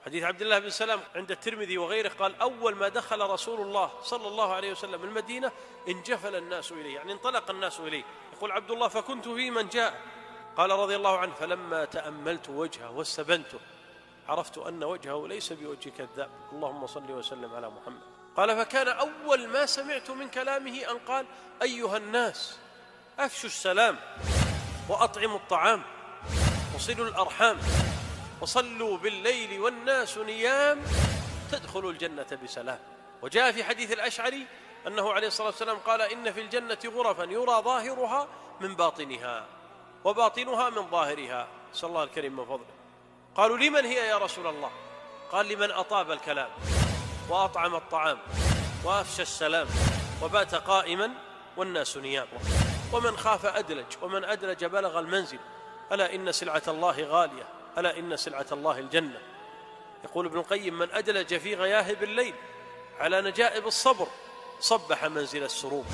حديث عبد الله بن سلام عند الترمذي وغيره قال: أول ما دخل رسول الله صلى الله عليه وسلم المدينة انجفل الناس إليه، يعني انطلق الناس إليه. يقول عبد الله: فكنت في من جاء. قال رضي الله عنه: فلما تأملت وجهه واستبنته عرفت أن وجهه ليس بوجه كذاب، اللهم صل وسلم على محمد. قال: فكان أول ما سمعت من كلامه أن قال: أيها الناس أفشوا السلام وأطعموا الطعام وصلوا الأرحام وصلوا بالليل والناس نيام تدخلوا الجنة بسلام. وجاء في حديث الأشعري أنه عليه الصلاة والسلام قال: إن في الجنة غرفا يرى ظاهرها من باطنها وباطنها من ظاهرها، صلى الله الكريم من فضله. قالوا: لمن هي يا رسول الله؟ قال: لمن أطاب الكلام وأطعم الطعام وأفشى السلام وبات قائما والناس نيام، ومن خاف أدلج، ومن أدلج بلغ المنزل، ألا إن سلعة الله غالية، ألا إن سلعة الله الجنة. يقول ابن القيم: من أدلج في غياهب الليل على نجائب الصبر صبح منزل السرور.